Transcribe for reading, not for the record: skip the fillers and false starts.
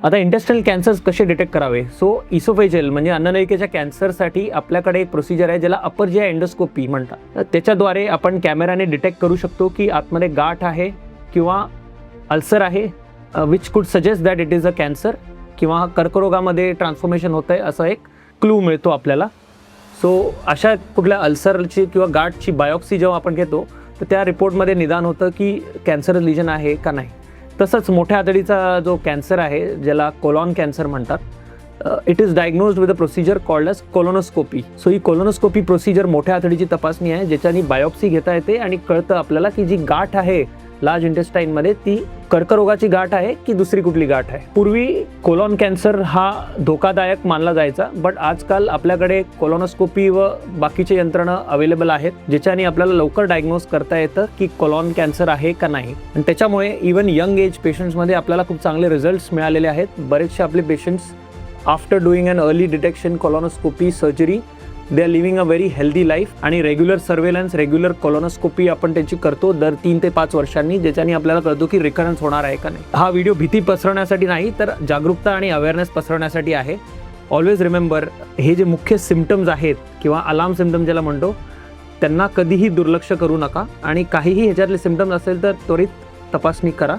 आता intestinal cancers कसे detect करावे? सो इसोफेजियल म्हणजे अन्ननलिकेच्या कॅन्सरसाठी आपल्याकडे एक प्रोसिजर आहे ज्याला अपर जी एंडोस्कोपी म्हणतात. त्याच्याद्वारे आपण कॅमेराने डिटेक्ट करू शकतो की आतमध्ये गाठ आहे किंवा अल्सर आहे, which could suggest that it is a cancer, किंवा कर्करोगामध्ये ट्रान्सफॉर्मेशन होतं आहे असं एक क्लू मिळतो आपल्याला. सो अशा कुठल्या अल्सरची किंवा गाठची बायोप्सी जेव्हा आपण घेतो तर त्या रिपोर्टमध्ये निदान होतं की कॅन्सर लिजन आहे का नाही. तसंच मोठ्या आतडीचा जो कॅन्सर आहे ज्याला कोलॉन कॅन्सर म्हणतात, it is diagnosed with a procedure called as colonoscopy. So ही कोलोनोस्कोपी प्रोसिजर मोठ्या आतडीची तपासणी आहे ज्याच्यानी बायोप्सी घेता येते आणि कळतं आपल्याला की जी गाठ आहे लार्ज इंटेस्टाईनमध्ये ती कर्करोगाची गाठ आहे की दुसरी कुठली गाठ आहे. पूर्वी कोलॉन कॅन्सर हा धोकादायक मानला जायचा, बट आजकाल आपल्याकडे कोलोनोस्कोपी व बाकीचे यंत्रणा अवेलेबल आहेत ज्याच्याने आपल्याला लवकर डायग्नोज करता येतं की कोलॉन कॅन्सर आहे का नाही. आणि त्याच्यामुळे इवन यंग एज पेशंट्समध्ये आपल्याला खूप चांगले रिझल्ट्स मिळालेले आहेत. बरेचसे आपले patients after doing an early detection colonoscopy surgery they are living a very healthy life. आणि रेग्युलर सर्वेलन्स, रेग्युलर कोलोनोस्कोपी आपण त्याची करतो दर 3 ते 5 वर्षांनी, ज्याच्याने आपल्याला कळतो की रिकरन्स होणार आहे का नाही. हा व्हिडिओ भीती पसरवण्यासाठी नाही तर जागरूकता आणि अवेअरनेस पसरवण्यासाठी आहे. ऑलवेज रिमेंबर, हे जे मुख्य सिम्पटम्स आहेत किंवा अलार्म सिम्पटम ज्याला म्हणतो त्यांना कधीही दुर्लक्ष करू नका आणि काहीही ह्याच्यातले सिम्पटम्स असेल तर त्वरित तपासणी करा.